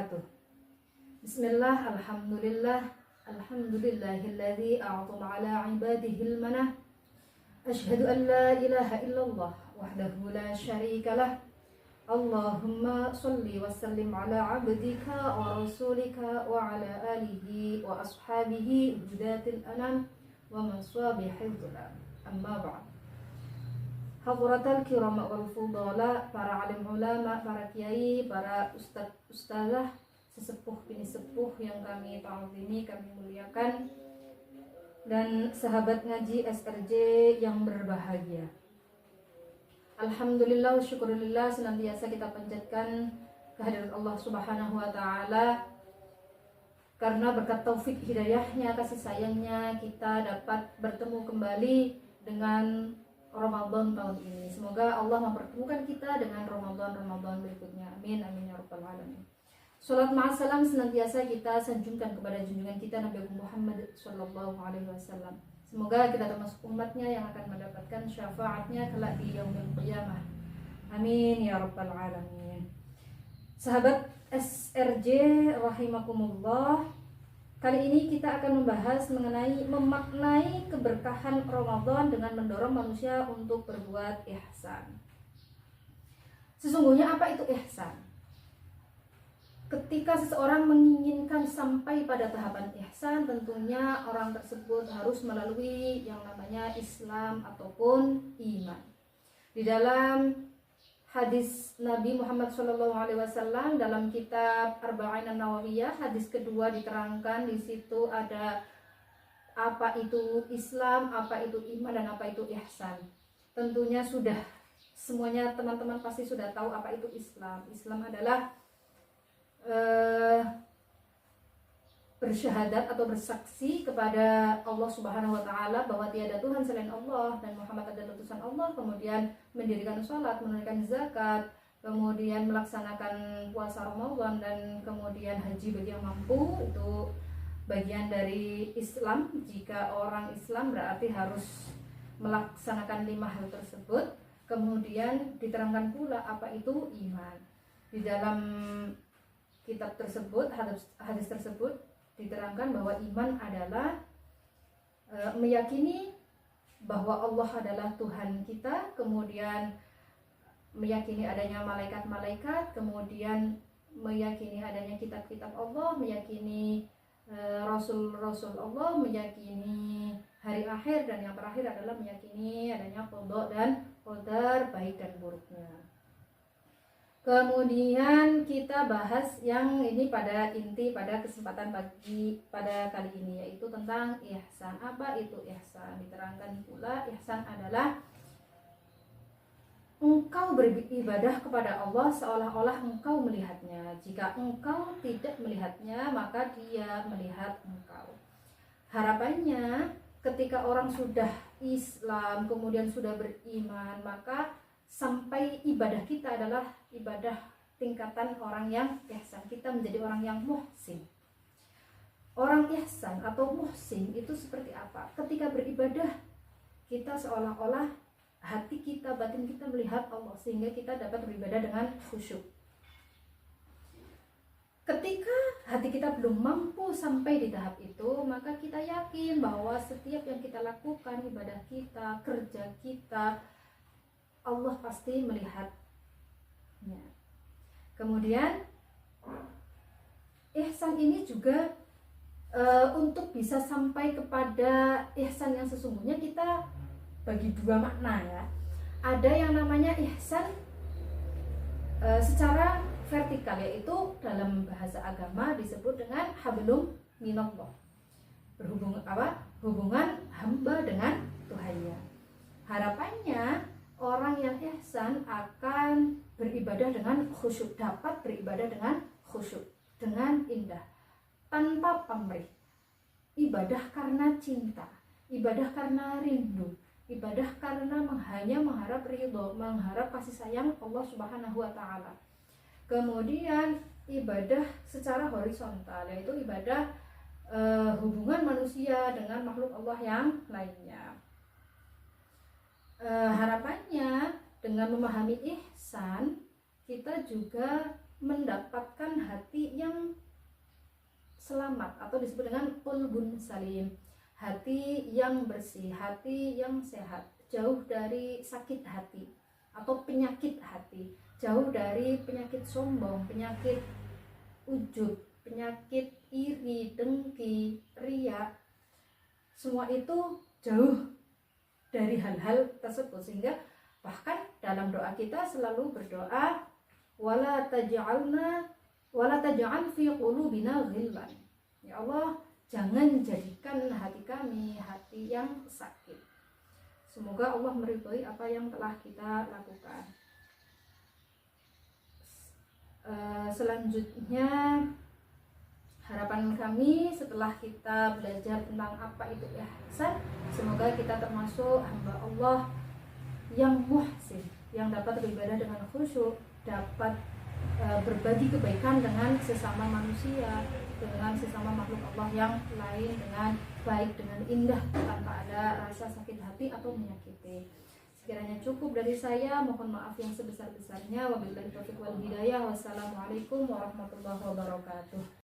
wabarakatuh. Bismillah, alhamdulillahilladzi a'tama ala ibadihil manah. Asyhadu an la ilaha illallah wahdahu la syarikalah. Allahumma sholli wa sallim ala abdika wa rasulika wa ala alihi wa ashabihi hudatil anam wa mansabihil dhulam. Amma ba'd. Hadratal kiram wal fudala, para alim ulama, para kiai, para ustazah, sesepuh bini sepuh yang kami ta'zimi, kami muliakan, dan sahabat ngaji SRJ yang berbahagia. Alhamdulillah, syukurillah, senantiasa kita panjatkan kehadirat Allah Subhanahu wa taala, karena berkat taufik hidayahnya, kasih sayangnya, kita dapat bertemu kembali dengan Ramadan tahun ini. Semoga Allah mempertemukan kita dengan Ramadan berikutnya. Amin amin ya rabbal alamin. Salat ma'asalam senantiasa kita sanjungkan kepada junjungan kita Nabi Muhammad sallallahu alaihi wasallam. Semoga kita termasuk umatnya yang akan mendapatkan syafaatnya kelak di yaumil qiyamah. Amin ya rabbal alamin. Sahabat SRJ rahimakumullah, kali ini kita akan membahas mengenai memaknai keberkahan Ramadan dengan mendorong manusia untuk berbuat ihsan. Sesungguhnya apa itu ihsan? Ketika seseorang menginginkan sampai pada tahapan ihsan, tentunya orang tersebut harus melalui yang namanya Islam ataupun iman. Di dalam hadis Nabi Muhammad SAW dalam kitab Arba'in An-Nawawiyah, hadis kedua diterangkan, di situ ada apa itu Islam, apa itu iman, dan apa itu ihsan. Tentunya sudah semuanya teman-teman pasti sudah tahu apa itu Islam. Islam adalah bersyahadat atau bersaksi kepada Allah Subhanahu wa taala bahwa tiada Tuhan selain Allah dan Muhammad adalah utusan Allah, kemudian mendirikan salat, menunaikan zakat, kemudian melaksanakan puasa Ramadan, dan kemudian haji bagi yang mampu. Itu bagian dari Islam. Jika orang Islam berarti harus melaksanakan 5 hal tersebut. Kemudian diterangkan pula apa itu iman. Di dalam kitab tersebut, hadis tersebut diterangkan bahwa iman adalah meyakini bahwa Allah adalah Tuhan kita, kemudian meyakini adanya malaikat-malaikat, kemudian meyakini adanya kitab-kitab Allah, meyakini rasul-rasul Allah, meyakini hari akhir, dan yang terakhir adalah meyakini adanya qada dan qadar, baik dan buruknya. Kemudian kita bahas yang ini pada kesempatan pagi pada kali ini, yaitu tentang ihsan. Apa itu ihsan? Diterangkan pula, ihsan adalah engkau beribadah kepada Allah seolah-olah engkau melihatnya. Jika engkau tidak melihatnya, maka Dia melihat engkau. Harapannya ketika orang sudah Islam, kemudian sudah beriman, maka sampai ibadah kita adalah ibadah tingkatan orang yang ihsan. Kita menjadi orang yang muhsin. Orang ihsan atau muhsin itu seperti apa? Ketika beribadah, kita seolah-olah hati kita, batin kita melihat Allah, sehingga kita dapat beribadah dengan khusyuk. Ketika hati kita belum mampu sampai di tahap itu, maka kita yakin bahwa setiap yang kita lakukan, ibadah kita, kerja kita, Allah pasti melihatnya. Kemudian ihsan ini juga untuk bisa sampai kepada ihsan yang sesungguhnya, kita bagi 2 makna ya. Ada yang namanya ihsan secara vertikal, yaitu dalam bahasa agama disebut dengan hablum minallah. Hubungan hamba dengan Tuhannya. Harapannya orang yang ihsan akan beribadah dengan khusyuk, dapat beribadah dengan khusyuk, dengan indah, tanpa pamrih. Ibadah karena cinta, ibadah karena rindu, ibadah karena hanya mengharap ridho, mengharap kasih sayang Allah Subhanahu wa taala. Kemudian ibadah secara horizontal, yaitu ibadah hubungan manusia dengan makhluk Allah yang lainnya. Harapannya dengan memahami ihsan, kita juga mendapatkan hati yang selamat atau disebut dengan qulbun salim, hati yang bersih, hati yang sehat, jauh dari sakit hati atau penyakit hati, jauh dari penyakit sombong, penyakit ujub, penyakit iri, dengki, riya. Semua itu jauh dari hal-hal tersebut, sehingga bahkan dalam doa kita selalu berdoa wala taj'al fi qulubina ghillan. Ya Allah, jangan jadikan hati kami hati yang sakit. Semoga Allah meridhoi apa yang telah kita lakukan. Selanjutnya harapan kami setelah kita belajar tentang apa itu ihsan, semoga kita termasuk hamba Allah yang muhsin, yang dapat beribadah dengan khusyuk, dapat berbagi kebaikan dengan sesama manusia, dengan sesama makhluk Allah yang lain dengan baik, dengan indah, tanpa ada rasa sakit hati atau menyakiti. Sekiranya cukup dari saya, mohon maaf yang sebesar-besarnya. Wabillahi taufiq wal hidayah. Wassalamualaikum warahmatullahi wabarakatuh.